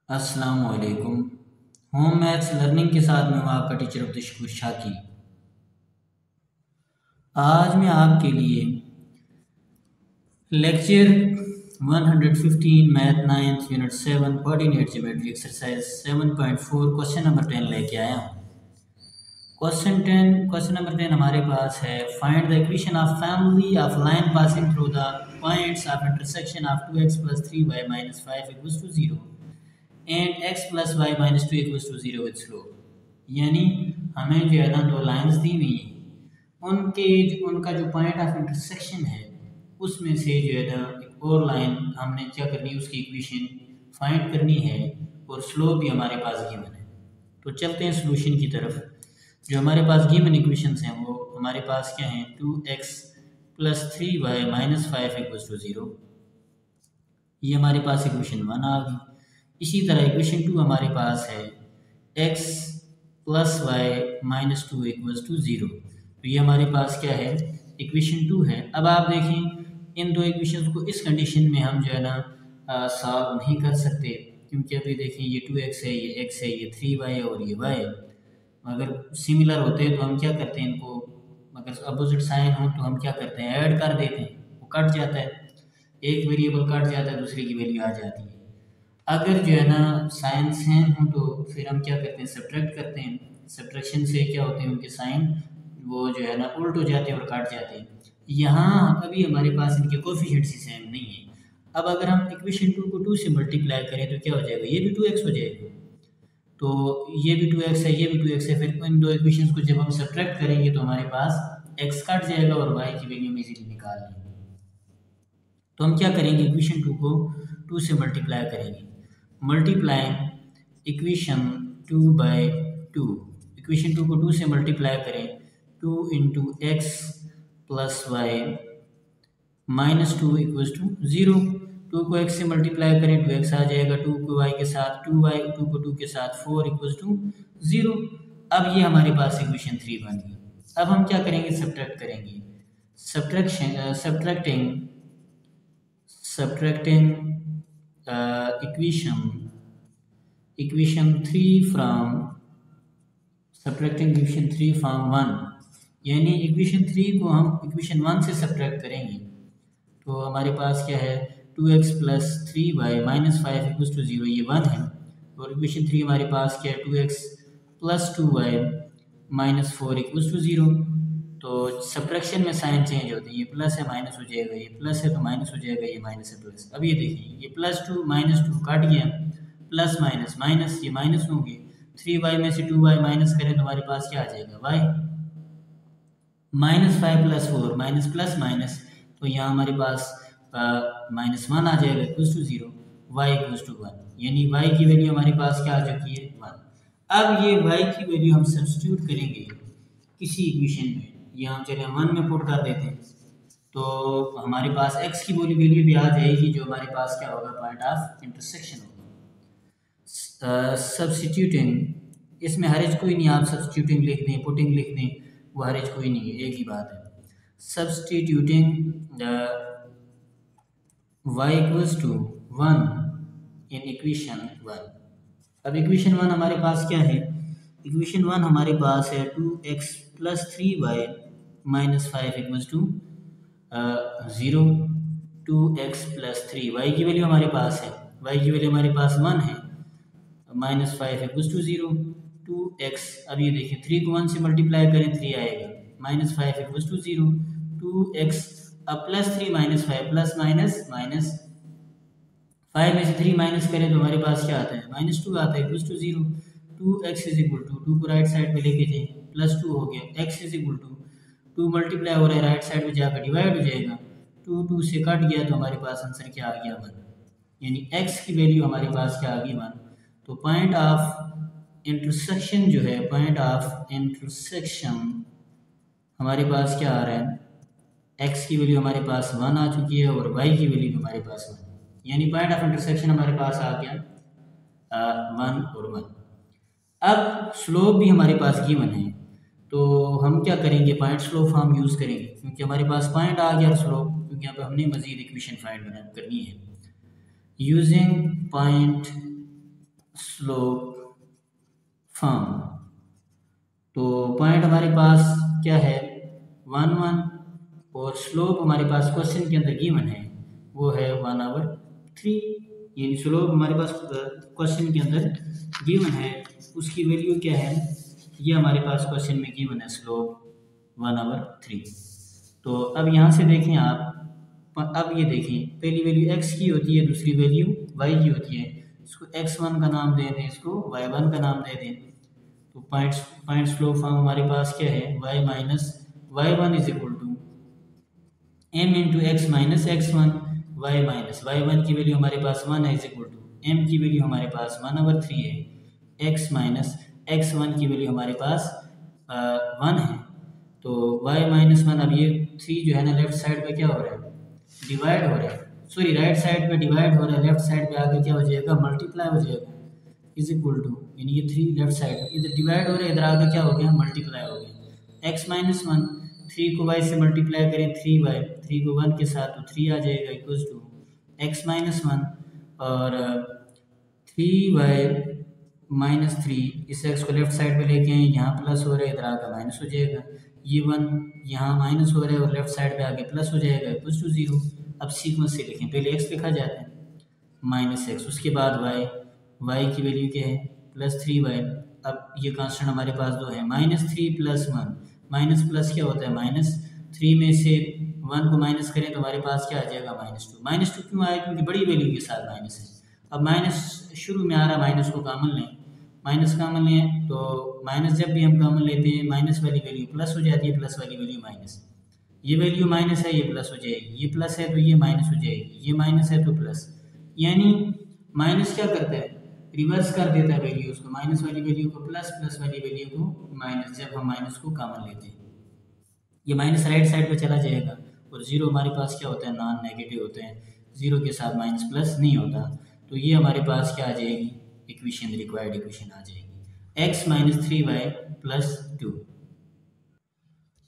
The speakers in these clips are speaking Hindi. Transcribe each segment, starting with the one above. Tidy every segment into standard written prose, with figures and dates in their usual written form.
अस्सलाम वालेकुम। होम मैथ्स लर्निंग के साथ मैं हूँ आपका टीचर अब्दुल शाकी। आज मैं आपके लिए lecture 115 math 9th unit 7 coordinate geometry exercise 7.4 question number 10 लेके आया हूँ। क्वेश्चन नंबर 10 हमारे पास है, find the equation of family of line passing through the points of intersection of 2x + 3y - 5 = 0 and x + y - 2 = 0 with slope. यानी हमें जो है ना दो लाइंस दी हुई हैं, उनका जो पॉइंट ऑफ इंटरसेक्शन है उसमें से जो है ना एक और लाइन हमने क्या करनी है, उसकी इक्वेशन फाइंड करनी है और स्लोप भी हमारे पास गिवन है। तो चलते हैं सॉल्यूशन की तरफ। जो हमारे पास गिवन इक्वेशंस हैं वो हमारे पास क्या हैं, 2x + 3y - 5 = 0। ये हमारे पास इक्वेशन 1 आ गई। इसी तरह इक्वेशन 2 हमारे पास है, x + y - 2 = 0। तो ये हमारे पास क्या है, इक्वेशन 2 है। अब आप देखें इन दो इक्वेशंस को इस कंडीशन में हम जो है ना सॉल्व नहीं कर सकते, क्योंकि अभी देखें ये 2x है, ये x है, ये 3y है और ये y है। अगर सिमिलर होते हैं तो हम क्या करते हैं, इनको अगर अपोजिट साइन हो तो हम क्या करते हैं, ऐड कर देते हैं, वो कट जाता है, एक वेरिएबल कट जाता है, दूसरे की वैल्यू आ जाती है। अगर जो है ना साइन सेम हो तो फिर हम क्या करते हैं, सब्ट्रैक्ट करते हैं। सब्ट्रैक्शन से क्या होते हैं, उनके साइन वो जो है ना उल्ट हो जाते हैं और कट जाते हैं। यहाँ अभी हमारे पास इनके कोफिशिएंट्स ही सेम नहीं है। अब अगर हम इक्वेशन 2 को 2 से मल्टीप्लाई करें तो क्या हो जाएगा, ये भी 2x हो जाएगा, तो ये भी 2x है, ये भी 2x है। फिर इन दो इक्वेशंस को जब हम सब्ट्रैक्ट करेंगे तो हमारे पास x कट जाएगा और y की वैल्यू हम इजीली निकाल लेंगे। तो हम क्या करेंगे, इक्वेशन 2 को 2 से मल्टीप्लाई करेंगे। मल्टीप्लाइंग इक्वेशन 2 बाय 2, इक्वेशन 2 को 2 से मल्टीप्लाई करें, 2 × x + y - 2 = 0। 2 को x से मल्टीप्लाई करें 2x आ जाएगा, 2 को y के साथ 2y, 2 को 2 के साथ 4 = 0। अब ये हमारे पास इक्वेशन 3 बन गई। अब हम क्या करेंगे, सब्ट्रैक्ट करेंगे। subtracting equation 3 from 1, यानी इक्वेशन 3 को हम इक्वेशन 1 से सब्ट्रैक्ट करेंगे तो हमारे पास क्या है, 2x + 3y - 5 = 0, ये 1 है। और इक्वेशन 3 हमारे पास क्या है, 2x + 2y - 4 = 0। तो सब्ट्रैक्शन में साइन चेंज होते हैं, ये प्लस है माइनस हो जाएगा, ये प्लस है तो माइनस हो जाएगा, ये माइनस है प्लस। अब ये देखिए, ये +2 -2 कट गया, प्लस माइनस माइनस, ये माइनस होंगे। 3y में से 2y माइनस करें तो हमारे पास क्या आ जाएगा, y -5 + 4 माइनस प्लस माइनस, तो यहाँ हमारे पास -1 आ जाएगा =0, y = 1, यानी y की वैल्यू हमारे पास क्या आ चुकी है, 1। अब ये y की वैल्यू हम सब्स्टिट्यूट करेंगे किसी इक्वेशन में, यहाँ चले 1 में पुट कर देते हैं तो हमारे पास x की वैल्यू भी आ जाएगी, जो हमारे पास क्या होगा, पॉइंट ऑफ इंटरसेक्शन होगा। सब्स्टिट्यूटिंग, इसमें हर्ज कोई नहीं, आप सब्स्टिट्यूटिंग लिख दें, पुटिंग लिख दें, वो हर्ज कोई नहीं है, एक ही बात है। Substituting y = 1 in equation 1। अब इक्वेशन 1 हमारे पास क्या है, इक्वेशन 1 हमारे पास है 2x + 3y - 5 = 0। 2x + 3, y की वैल्यू हमारे पास है, y की वैल्यू हमारे पास 1 है, -5 = 0। 2x, अब ये देखिए 3 को 1 से मल्टीप्लाई करें 3 आएगा, -5 = 0। 2x, अब +3 - 5 प्लस माइनस माइनस, 5 में से 3 माइनस करें तो हमारे पास क्या आता है, -2 आता है, =0। 2x = 2 को राइट साइड पे लेके जाए, +2 हो गया, x = 2 मल्टीप्लाई हो रहा है, राइट साइड में जाकर डिवाइड हो जाएगा, 2 से कट गया तो हमारे पास आंसर क्या आ गया, 1, यानी x की वैल्यू हमारे पास क्या आ गई, 1। तो पॉइंट ऑफ इंटरसेक्शन जो है, पॉइंट ऑफ इंटरसेक्शन हमारे पास क्या आ रहा है, x की वैल्यू हमारे पास 1 आ चुकी है और y की वैल्यू हमारे पास 1, यानी पॉइंट ऑफ इंटरसेक्शन हमारे पास आ गया 1 और 1। अब स्लोप भी हमारे पास गिवन है, तो हम क्या करेंगे, पॉइंट स्लोप फॉर्म यूज़ करेंगे, क्योंकि हमारे पास पॉइंट आ गया स्लोप, क्योंकि यहाँ पे हमने मजीद इक्वेशन फाइंड करनी है। Using point slope form. तो पॉइंट हमारे पास क्या है 1 1 और स्लोप हमारे पास क्वेश्चन के अंदर गिवन है वो है 1/3। यानी स्लोप हमारे पास क्वेश्चन के अंदर गिवन है उसकी वैल्यू क्या है ये हमारे पास क्वेश्चन में गिवन है स्लोप 1/3। तो अब यहाँ से देखें आप अब ये देखें पहली वैल्यू x की होती है दूसरी वैल्यू y की होती है। इसको x1 का नाम दे दें इसको y1 का नाम दे दें। तो पॉइंट स्लोप फॉर्म हमारे पास क्या है y minus y1 is equal to m into x minus x1 y minus y1 की वैल्यू हमारे पास 1 है इज इक्वल टू m की वैल्यू हमारे पास 1/3 है x माइनस x1 की वैल्यू हमारे पास 1 है। तो y माइनस 1 अब ये 3 जो है ना लेफ्ट साइड पे क्या हो रहा है डिवाइड हो रहा है सॉरी राइट साइड पे डिवाइड हो रहा है लेफ्ट साइड पे आगे क्या हो जाएगा मल्टीप्लाई हो जाएगा इज इक्वल टू यानी ये 3 लेफ्ट साइड इधर डिवाइड हो रहा है इधर आगे क्या हो गया मल्टीप्लाई हो गया x माइनस 1 3 को y से मल्टीप्लाई करें 3y 3 को 1 के साथ तो 3 आ जाएगा इक्वल्स टू x माइनस 1 और 3y माइनस 3 इस x को लेफ्ट साइड पे लेके आए यहाँ प्लस हो रहा है इधर आगे माइनस हो जाएगा ये 1 यहाँ माइनस हो रहा है और लेफ्ट साइड पे आगे प्लस हो जाएगा इक्वल्स टू 0। अब सीक्वेंस से लिखें पहले x लिखा जाता है माइनस x उसके बाद y की वैल्यू क्या है +3y। अब ये कांस्टेंट हमारे पास 2 है -3 + 1 माइनस प्लस क्या होता है -3 में से 1 को माइनस करें तो हमारे पास क्या आ जाएगा -2 क्यों आया क्योंकि बड़ी वैल्यू के साथ माइनस है। अब माइनस शुरू में आ रहा माइनस को कॉमन लें माइनस कॉमन लें तो माइनस जब भी हम कॉमन लेते हैं माइनस वाली वैल्यू प्लस हो जाती है प्लस वाली वैल्यू माइनस। ये वैल्यू माइनस है ये प्लस हो जाएगी ये प्लस है तो ये माइनस हो जाएगी ये माइनस है तो प्लस। यानी माइनस क्या करता है रिवर्स कर देता है वैल्यू उसको माइनस वाली वैल्यू को प्लस प्लस वाली वैल्यू को माइनस जब हम माइनस को कॉमन लेते हैं ये माइनस राइट साइड पे चला जाएगा और जीरो हमारे पास क्या होता है नॉन नेगेटिव होते हैं जीरो के साथ माइनस प्लस नहीं होता। तो ये हमारे पास क्या आ जाएगी इक्वेशन रिक्वायर्ड इक्वेशन आ जाएगी x माइनस 3y प्लस 2।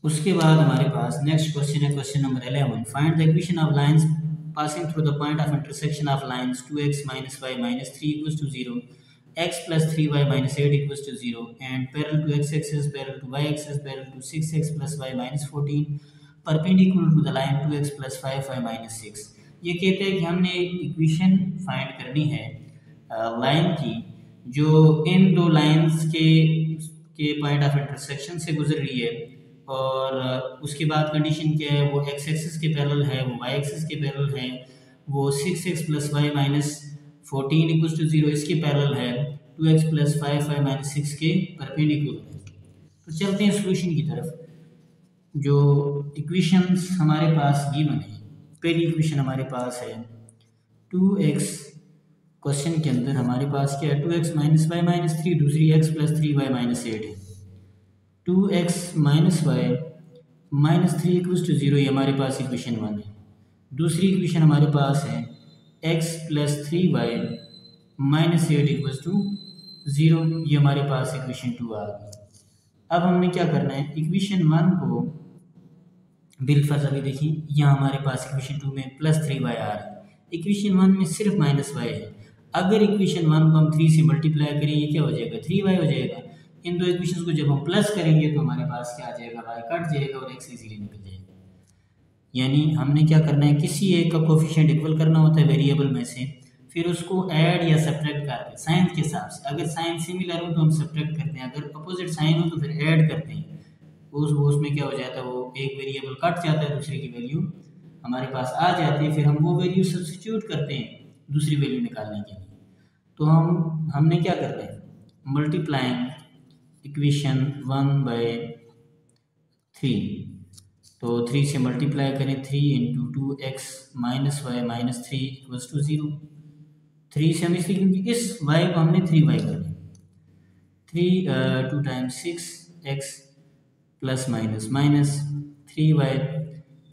उसके बाद हमारे पास नेक्स्ट क्वेश्चन है question number 11 find the equation of lines passing through the point of intersection of lines 2x minus y minus 3 equals to 0 x plus 3y minus 8 equals to 0 and parallel to x-axis parallel to y-axis parallel to 6x plus y minus 14 perpendicular to the line 2x plus 5y minus 6। ये कहते हैं कि हमने एक इक्वेशन फाइंड करनी है लाइन की जो इन दो लाइंस के पॉइंट ऑफ इंटरसेक्शन से गुजर रही है और उसके बाद कंडीशन क्या है वो x एक्सिस के पैरेलल है वो y एक्सिस के पैरेलल है वो 6x plus y minus 14 equals to 0 इसके पैरेलल है 2x प्लस 5y माइनस 6 के परपेंडिकुलर है। तो चलते हैं सॉल्यूशन की तरफ। जो इक्वेशंस हमारे पास गिवन है पहली इक्वेशन हमारे पास है 2x क्वेश्चन के अंदर हमारे पास क्या है 2x माइनस वाई माइनस 3 दूसरी x प्लस 3y माइनस 8 है 2x minus y minus 3 equals to 0 ये हमारे पास इक्वेशन 1 है। दूसरी इक्वेशन हमारे पास है x plus 3y minus 8 equals to 0 ये हमारे पास इक्वेशन 2 आ गई। अब हमने क्या करना है इक्वेशन 1 को बिलफर्ज अभी देखिए यहाँ हमारे पास इक्वेशन 2 में प्लस 3y आ रहा है इक्वेशन 1 में सिर्फ माइनस y है। अगर इक्वेशन 1 को हम 3 से मल्टीप्लाई करें ये क्या हो जाएगा 3y हो जाएगा। इन दो इक्वेशंस को जब हम प्लस करेंगे तो हमारे पास क्या आ जाएगा y कट जाएगा और x इजीली निकल जाएगा। यानी हमने क्या करना है किसी एक का कोफिशिएंट इक्वल करना होता है वेरिएबल में से फिर उसको ऐड या सब्ट्रैक्ट करके साइन के हिसाब से अगर साइन सिमिलर हो तो हम सब्ट्रैक्ट करते हैं अगर अपोजिट साइन हो तो फिर ऐड करते हैं उसमें क्या हो जाता है वो एक वेरिएबल कट जाता है दूसरे की वैल्यू हमारे पास आ जाती है फिर हम वो वैल्यू सब्स्टिट्यूट करते हैं दूसरी वैल्यू निकालने के लिए। तो हमने क्या करना है मल्टीप्लाइंग इक्वेशन 1/3 तो 3 से मल्टीप्लाई करें 3 into 2x minus y minus 3 equals to 0। 3 से हम इसलिए क्योंकि इस y को हमने 3y करना है 3 2 times 6x plus minus minus 3y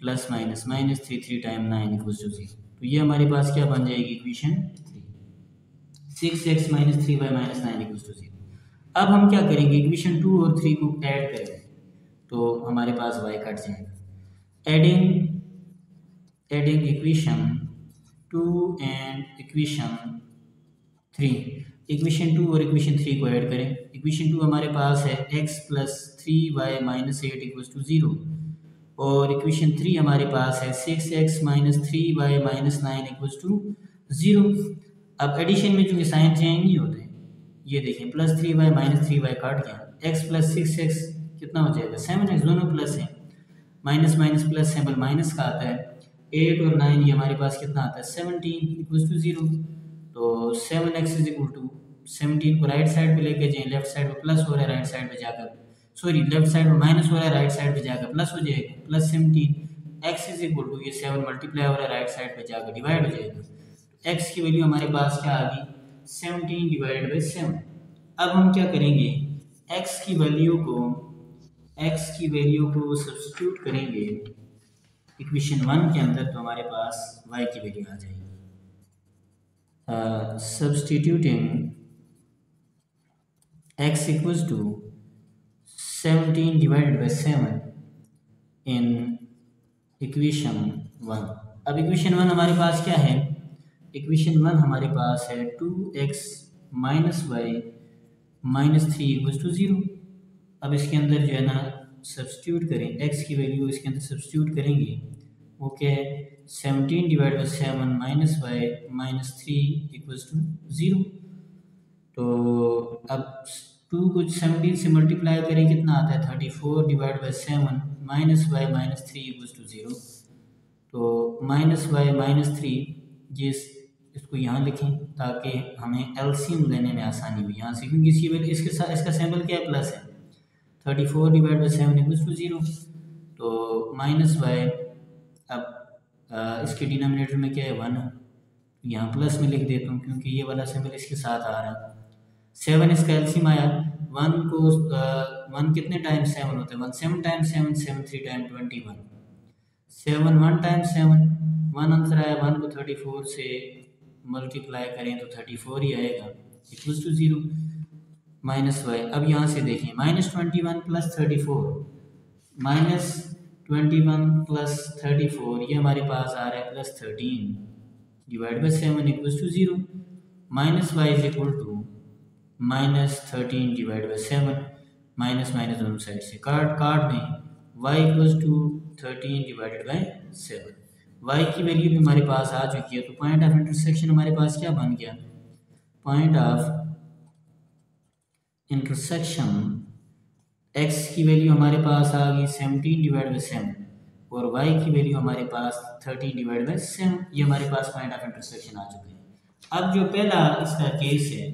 plus minus minus 3 time 9 equals to 0। तो ये हमारे पास क्या बन जाएगी equation 3 6x minus 3y minus 9 equals to 0। अब हम क्या करेंगे इक्वेशन 2 और 3 को ऐड करेंगे तो हमारे पास y कट जाएगा। Adding equation 2 and equation 3। Equation 2 और इक्वेशन 3 को ऐड करें। इक्वेशन 2 हमारे पास है x plus 3y minus 8 equals to 0 और इक्वेशन 3 हमारे पास है 6x minus 3y minus 9 equals to 0। अब एडिशन में चूँकि साइन चेंज नहीं होते, ये देखें प्लस 3y माइनस 3y काट गया, x प्लस 6x कितना हो जाएगा 7x, दोनों प्लस हैं, minus minus plus symbol minus का आता है, 8 और 9 ये हमारे पास कितना आता है 17 इक्वल्स टू 0। तो 7x इज इक्वल टू 17 को राइट साइड पे लेके जाएं, लेफ्ट साइड पे प्लस हो रहा है, राइट साइड पे जाकर सॉरी लेफ्ट साइड में माइनस हो रहा है, राइट साइड पे जाकर प्लस हो जाएगा, plus 17 x is equal to ये 7 मल्टीप्लाई हो रहा है, राइट साइड पे जाकर डिवाइड हो जाएगा। x की वैल्यू हमारे पास क्या आ गई 17 डिवाइडेड बाई 7। अब हम क्या करेंगे x की वैल्यू को सब्स्टिट्यूट करेंगे इक्वेशन 1 के अंदर, तो हमारे पास y की वैल्यू आ जाएगी। Substituting x equals to 17 divided by 7 in equation 1। अब equation 1 हमारे पास क्या है, equation 1 हमारे पास है 2x minus y minus 3 equals to 0। अब इसके अंदर जो है ना सब्स्टिट्यूट करें, x की वैल्यू इसके अंदर सब्स्टिट्यूट करेंगे, वो क्या है 17 divide by 7 minus y minus 3 equals to 0। तो अब 2 को 17 से मल्टीप्लाई करें कितना आता है 34 divide by 7 minus y minus 3 equals to 0। तो माइनस वाई माइनस 3 इसको यहाँ लिखें ताकि हमें एलसीएम लेने में आसानी हुई यहाँ से, क्योंकि इसकी वैल्यू इसके साथ इसका सिंबल क्या है प्लस है, 34 डिवाइड बाई 7 इक्वल्स टू 0। तो माइनस वाई, अब इसके डिनोमिनेटर में क्या है 1, यहाँ प्लस में लिख देता हूँ क्योंकि ये वाला सिंबल इसके साथ आ रहा है। 7 इसका एलसीएम आया, 1 को 1 कितने टाइम 7 होता है 1 7 टाइम 7 7 3 टाइम 21, 7 1 टाइम 7 1 आंसर आया, 1 को 34 से मल्टीप्लाई करें तो 34 ही आएगा इक्वल्स टू 0 माइनस वाई। अब यहाँ से देखिए माइनस 21 प्लस 34 माइनस 21 प्लस 34 ये हमारे पास आ रहा है plus 13 divide by 7 equals to 0। Minus y is equal to minus 13 divide by 7, minus minus दोनों साइड से काट दें, y equals to 13 divided by 7। y की वैल्यू भी हमारे पास आ चुकी है, तो पॉइंट ऑफ इंटरसेक्शन हमारे पास क्या बन गया, पॉइंट ऑफ इंटरसेक्शन x की वैल्यू हमारे पास आ गई 17 डिवाइड बाई 7 और y की वैल्यू हमारे पास 13 डिवाइड बाई 7, ये हमारे पास पॉइंट ऑफ इंटरसेक्शन आ चुके हैं। अब जो पहला इसका केस है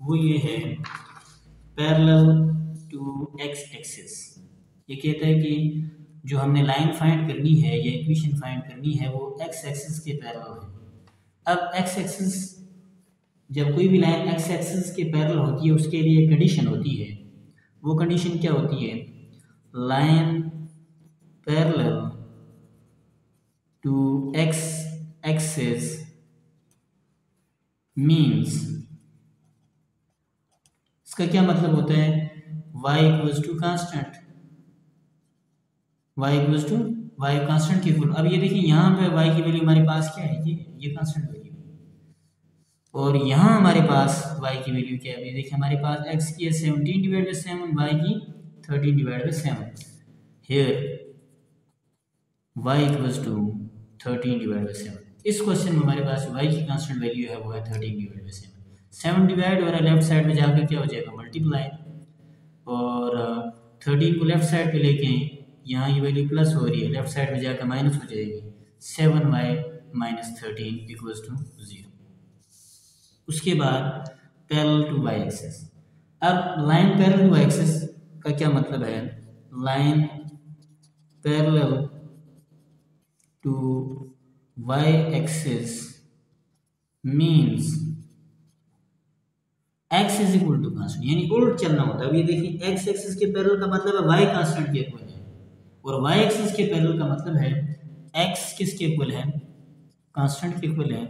वो ये है पैरेलल टू x एक्सिस। ये कहता है कि जो हमने लाइन फाइंड करनी है या इक्वेशन फाइंड करनी है वो x एक्सिस के पैरेलल है। अब x एक्सिस, जब कोई भी लाइन x एक्सिस के पैरेलल होती है उसके लिए कंडीशन होती है, वो कंडीशन क्या होती है, line parallel to x axis means, इसका क्या मतलब होता है y equals to constant, y equals to y constant के इक्वल। अब ये देखिए यहाँ पे y की वैल्यू हमारे पास क्या है, ये कांस्टेंट वैल्यू, और यहाँ हमारे पास y की वैल्यू क्या है, ये देखिए हमारे पास x की है 17 डिवाइड बाई 7, y की 13 divide by 7। Here y equals to 13 divide by 7। इस क्वेश्चन में हमारे पास y की कांस्टेंट वैल्यू है वो है 13 डिवाइड बाई 7। 7 डिवाइड हो रहा है, लेफ्ट साइड में जाकर क्या हो जाएगा मल्टीप्लाई, और 13 को लेफ्ट साइड पे लेके यहाँ ये वैल्यू प्लस हो रही है, लेफ्ट साइड में जाकर माइनस हो जाएगी, 7y माइनस 13 इक्वल्स टू 0। उसके बाद पैरेलल टू y एक्सिस। अब line parallel to y axis का क्या मतलब है, line parallel to y axis means x is equal to constant, यानी उल्ट चलना होता है। अब ये देखिए x एक्सिस के पैरेलल का मतलब है y कांस्टेंट के इक्वल है, और y एक्सिस के पैरेलल का मतलब है x किसके इक्वल है, कांस्टेंट के इक्वल है।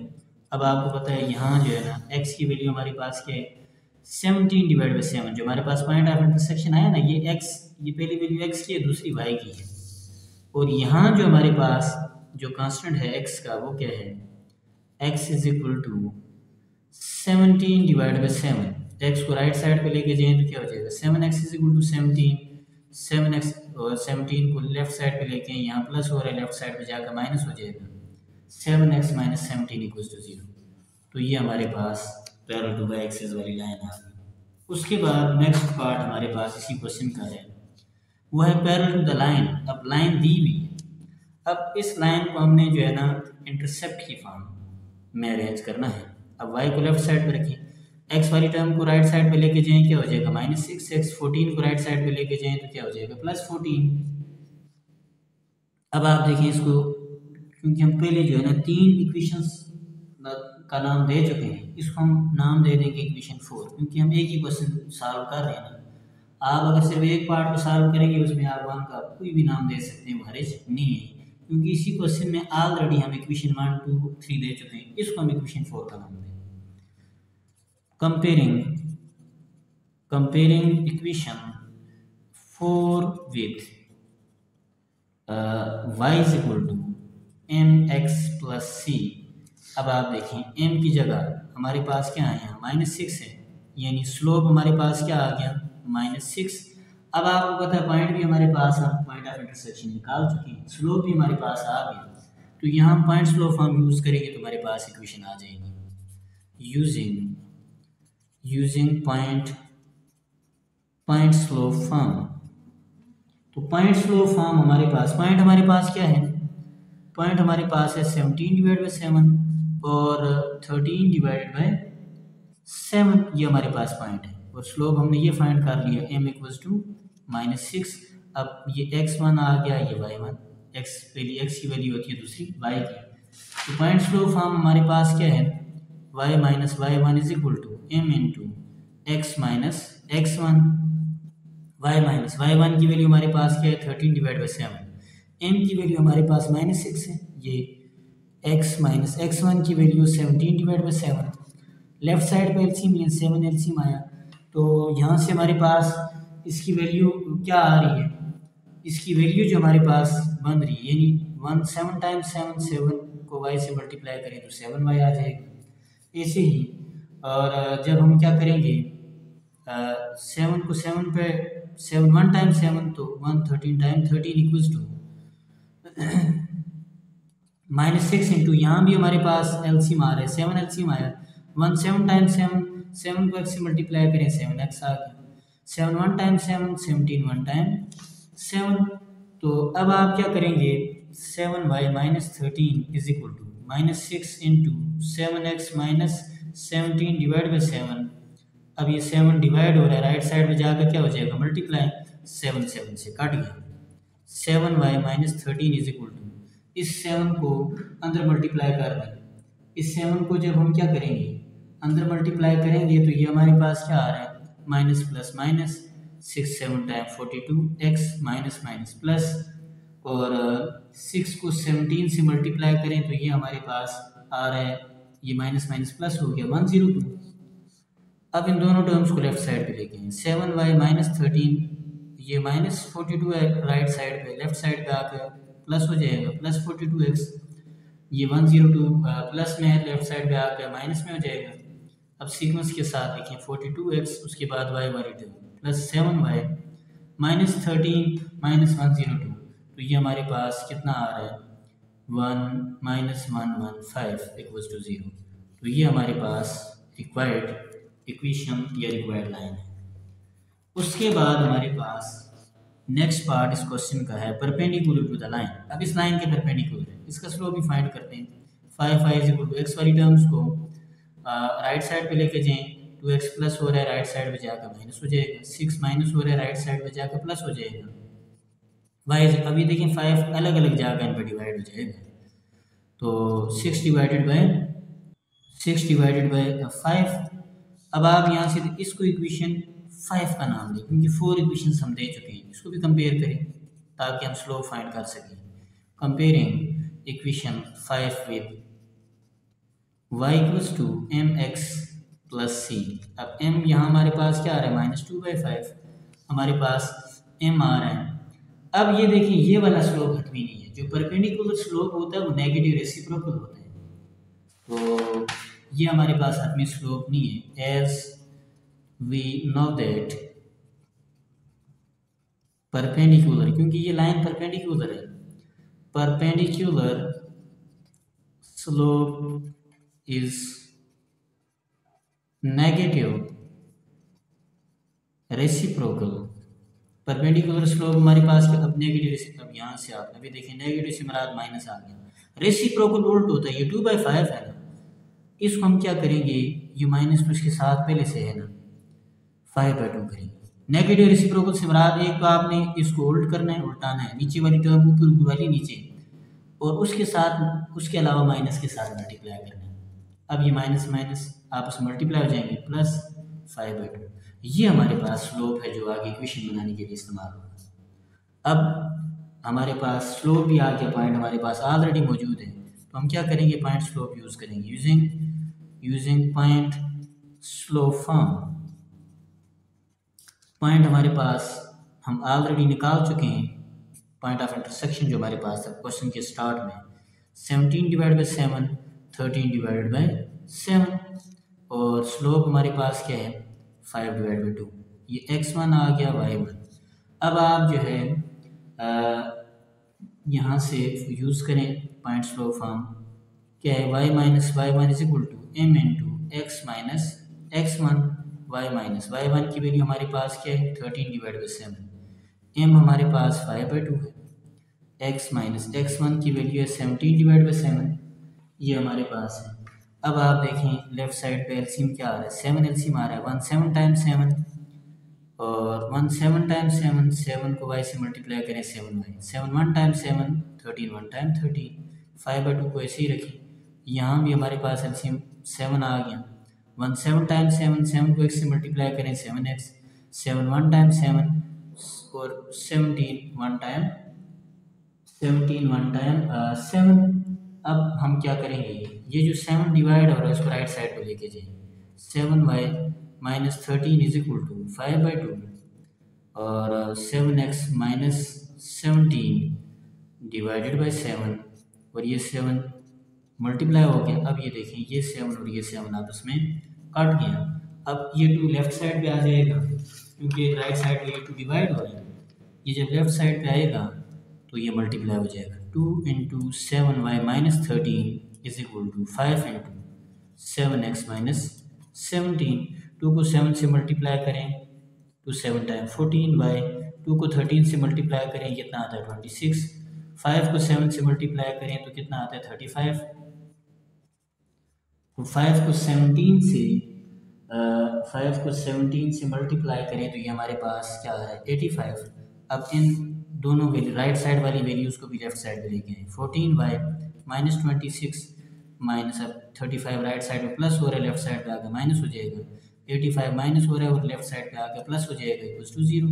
अब आपको पता है यहाँ जो है ना x की वैल्यू हमारे पास क्या है 17 डिवाइड बाई 7, जो हमारे पास पॉइंट ऑफ इंटरसेक्शन आया ना, ये x, ये पहली वैल्यू x की है, दूसरी y की है, और यहाँ जो हमारे पास जो कांस्टेंट है x का वो क्या है, x is equal to 17 divide by 7, x को राइट साइड पे लेके जाएं तो क्या हो जाएगा 7x is equal to 17, 7x और 17 को लेफ्ट साइड पे लेके यहाँ प्लस हो रहा है, लेफ्ट साइड पे जाकर माइनस हो जाएगा, 7x माइनस 17 इक्वल टू 0। तो ये हमारे पास पैरेलल टू वाई एक्सिस वाली लाइन आ गई। उसके बाद नेक्स्ट पार्ट हमारे पास इसी क्वेश्चन का है, वो है पैरेलल टू द लाइन। अब लाइन दी हुई है, अब इस लाइन को हमने जो है ना इंटरसेप्ट की फॉर्म में अरेंज करना है। अब y को लेफ्ट साइड पे रखें, x वाली टर्म को राइट साइड पे लेके जाएं क्या हो जाएगा -6x, 14 को राइट साइड पे लेके जाएं तो क्या हो जाएगा +14। अब आप देखें इसको, क्योंकि हम पहले जो है ना 3 इक्वेशंस का नाम दे चुके हैं, इसको हम नाम दे देंगे इक्वेशन 4, क्योंकि हम एक ही क्वेश्चन सॉल्व कर रहे हैं ना। आप अगर सिर्फ एक पार्ट को सॉल्व करेंगे उसमें आप 1 का कोई भी नाम दे सकते हैं, वो हर्ज नहीं है, क्योंकि इसी क्वेश्चन में ऑलरेडी हम इक्वेशन 1 2 3 दे चुके हैं, इसको हम इक्वेशन 4 का नाम दें। Comparing equation 4 with y is equal to mx plus C. अब आप देखें m की जगह हमारे पास क्या आया -6 है, यानी स्लोप हमारे पास क्या आ गया -6। अब आपको पता है पॉइंट भी हमारे पास, हम पॉइंट ऑफ इंटरसेक्शन निकाल चुके हैं, स्लोप भी हमारे पास आ गया, तो यहाँ पॉइंट स्लोप हम यूज़ करेंगे तो हमारे पास इक्वेशन आ जाएगी यूजिंग पॉइंट स्लोप फॉर्म। तो पॉइंट स्लोप फॉर्म हमारे पास क्या है, पॉइंट हमारे पास है 17 डिवाइड बाई 7 और 13 डिवाइडेड बाई 7, ये हमारे पास पॉइंट है, और स्लोप हमने ये फाइंड कर लिया m इक्वल्स टू -6। अब ये x1 आ गया, ये y1, x पहली x की वैल्यू होती है, दूसरी y की। तो पॉइंट स्लोप फॉर्म हमारे पास क्या है, y minus y1 is equal to m into x minus x1, y minus y1 की वैल्यू हमारे पास क्या है 13 डिवाइड बाई 7, m की वैल्यू हमारे पास -6 है, ये x माइनस x1 की value 17 divide by 7, left side पे एलसीएम लिया 7 एलसीएम आया, तो यहाँ से हमारे पास इसकी वैल्यू क्या आ रही है, इसकी वैल्यू जो हमारे पास बन रही है, यानी 7 टाइम्स 7 को y से मल्टीप्लाई करें तो 7y आ जाएगा। ऐसे ही और जब हम क्या करेंगे 7 को 7 पे 1 टाइम्स 7 तो 1, 13 टाइम 13 इक्वल्स टू -6 इंटू यहाँ भी हमारे पास एलसीएम आ रहा है 7 एलसीएम आया, 1 7 टाइम्स 7 को x से मल्टीप्लाई करें 7x आ गया, 7 1 टाइम 7 17 1 टाइम 7। तो अब आप क्या करेंगे 7y minus 13 is equal to -6 into 7x minus 17 divide by 7। अब ये 7 डिवाइड हो रहा है, राइट साइड में जाकर क्या हो जाएगा मल्टीप्लाई, 7 7 से कट गया, 7y minus 13 is equal to, इस 7 को अंदर मल्टीप्लाई कर दें, इस 7 को जब हम क्या करेंगे अंदर मल्टीप्लाई करेंगे तो ये हमारे पास क्या आ रहा है minus plus minus, 6 7 time 42x minus minus plus, और 6 को 17 से मल्टीप्लाई करें तो ये हमारे पास आ रहा है, ये माइनस माइनस प्लस हो गया 102। अब इन दोनों टर्म्स को लेफ्ट साइड पे लेके 7y माइनस 13, ये माइनस 42 है राइट साइड पे, लेफ्ट साइड पे आकर प्लस हो जाएगा प्लस 42x, ये 102 प्लस में है, लेफ्ट साइड पे आकर माइनस में हो जाएगा। अब सीक्वेंस के साथ लिखें 42x उसके बाद y वाली term plus 7y minus 13 minus 102, तो ये हमारे पास कितना आ रहा है 1 माइनस 115 इक्वल्स टू 0। तो ये हमारे पास रिक्वायर्ड इक्वेशन या रिक्वायर्ड लाइन है। उसके बाद हमारे पास नेक्स्ट पार्ट इस क्वेश्चन का है परपेंडिकुलर टू द लाइन। अब इस लाइन के परपेंडिकुलर है, इसका स्लोप भी फाइंड करते हैं। 5 इज इक्वल टू एक्स वाली टर्म्स को राइट साइड पे लेके जाएं, 2x प्लस हो रहा है राइट साइड पे जाकर माइनस हो जाएगा, 6 माइनस हो रहा है राइट साइड पे जाकर प्लस हो जाएगा। वाई अभी देखें 5 अलग अलग जगह इन पर डिवाइड हो जाएगा, तो 6 डिवाइडेड बाई 5। अब आप यहाँ से इसको इक्वेशन 5 का नाम दें, क्योंकि 4 इक्वेशन हम दे चुके हैं, इसको भी कंपेयर करें ताकि हम स्लोप फाइंड कर सकें। Comparing equation 5 with y equals to mx plus C. अब m यहाँ हमारे पास क्या आ रहा है -2/5, हमारे पास m आ रहा है। अब ये देखिए ये वाला स्लोप हटवी नहीं है, जो परपेंडिकुलर स्लोप होता है वो नेगेटिव रेसिप्रोकल होता है, तो ये हमारे पास अपनी स्लोप नहीं है, as we know that perpendicular, क्योंकि ये लाइन परपेंडिकुलर है, perpendicular slope is negative reciprocal. Perpendicular slope हमारे पास क्या, अब नेगेटिव, अब यहाँ से आप अभी देखिए नेगेटिव से मराद माइनस आ गया, रेसिप्रोकल उल्ट होता है, ये 2/5 है ना, इसको हम क्या करेंगे, ये माइनस तो इसके साथ पहले से है ना, 5/2 करेंगे। नेगेटिव रेसिप्रोकल से मराद एक तो आपने इसको उल्ट करना है, उल्टाना है, नीचे वाली टर्म ऊपर, ऊपर वाली नीचे, और उसके साथ उसके अलावा माइनस के साथ मल्टीप्लाई करना है। अब ये माइनस माइनस आपस में मल्टीप्लाई हो जाएंगे, प्लस 5/2। ये हमारे पास स्लोप है जो आगे इक्वेशन बनाने के लिए इस्तेमाल होगा। अब हमारे पास स्लोप भी आ गया, पॉइंट हमारे पास ऑलरेडी मौजूद है, तो हम क्या करेंगे, पॉइंट स्लोप यूज़ करेंगे, using point slope form. Point हमारे पास हम ऑलरेडी निकाल चुके हैं, पॉइंट ऑफ इंटरसेक्शन जो हमारे पास था क्वेश्चन के स्टार्ट में, 17/7, 13/7, और स्लोप हमारे पास क्या है, 5/2। ये x1 आ गया, y1। अब आप जो है यहाँ से यूज़ करें पॉइंट स्लोप फॉर्म, क्या है, y-y1 = m × x minus x1, y-y1 की वैल्यू हमारे पास क्या है, 13/7, m हमारे पास 5/2 है, x माइनस x1 की वैल्यू है 17/7, ये हमारे पास है। अब आप देखें लेफ्ट साइड पे एलसीएम क्या आ रहा है, 7 एलसीएम आ रहा है, 1 7 टाइम्स 7, और 1 7 टाइम्स 7, 7 को y से मल्टीप्लाई करें 7y, 7 1 टाइम्स 7, 13 1 टाइम्स 13, 5/2 को ऐसे ही रखें। यहाँ भी हमारे पास एलसीएम 7 आ गया, 1 7 टाइम्स 7, 7 को x से मल्टीप्लाई करें 7x, 7 1 टाइम्स 7, और 17 1 टाइम 7। अब हम क्या करेंगे, ये जो 7 डिवाइड हो रहा है इसको राइट साइड पे लेके जाइए, 7y माइनस 13 = 5/2, और 7x माइनस 17 डिवाइडेड बाई 7, और ये 7 मल्टीप्लाई हो गया। अब ये देखें ये 7 और ये 7 आपस में कट गया। अब ये 2 लेफ्ट साइड पे आ जाएगा, क्योंकि राइट साइड पे ये 2 डिवाइड हो रहा है, ये जब लेफ्ट साइड पे आएगा तो ये मल्टीप्लाई हो जाएगा, 2 × 7y माइनस 13 = 5 × 7x माइनस 17। 2 को 7 से मल्टीप्लाई करें तो 7 टाइम 14y, 2 को 13 से मल्टीप्लाई करें कितना आता है 26, 5 को 7 से मल्टीप्लाई करें तो कितना आता है 35, तो 5 को 17 से मल्टीप्लाई करें तो ये हमारे पास क्या आ रहा है 85। अब इन दोनों वैल्यू राइट साइड वाली वैल्यूज़ को भी लेफ्ट साइड पे लेके आए, 14y माइनस 26 माइनस, अब 35 राइट साइड में प्लस हो रहा है, लेफ्ट साइड पे आके माइनस हो जाएगा, 85 माइनस हो रहा है और लेफ्ट साइड पे आके प्लस हो जाएगा, = 0।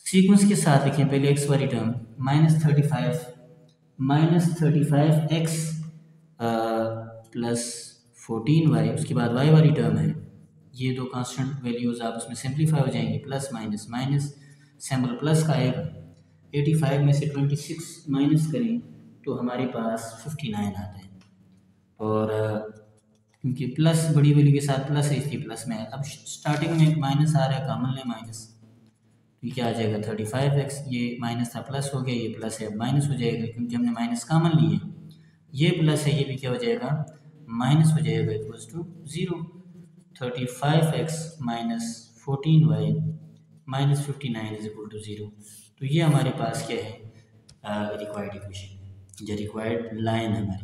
सीक्वेंस के साथ लिखें, पहले x वाली टर्म -35x प्लस 14y, उसके बाद y वाली टर्म है, ये दो कांस्टेंट वैल्यूज़ आपस में सिंप्लीफाई हो जाएंगे, plus minus minus, sample plus का आएगा, 85 में से 26 माइनस करें तो हमारे पास 59 आता है, और क्योंकि प्लस बड़ी वैल्यू के साथ प्लस है इसलिए प्लस में है। अब स्टार्टिंग में माइनस आ रहा है, कॉमन ले माइनस, तो ये क्या आ जाएगा 35x, ये माइनस था प्लस हो गया, ये प्लस है अब माइनस हो जाएगा, क्योंकि हमने माइनस कॉमन ली है, ये प्लस है ये भी क्या हो जाएगा माइनस हो जाएगा, = 0। 35x minus 14y minus 59 = 0। तो ये हमारे पास क्या है, रिक्वायर्ड इक्वेशन, जो रिक्वायर्ड लाइन है हमारे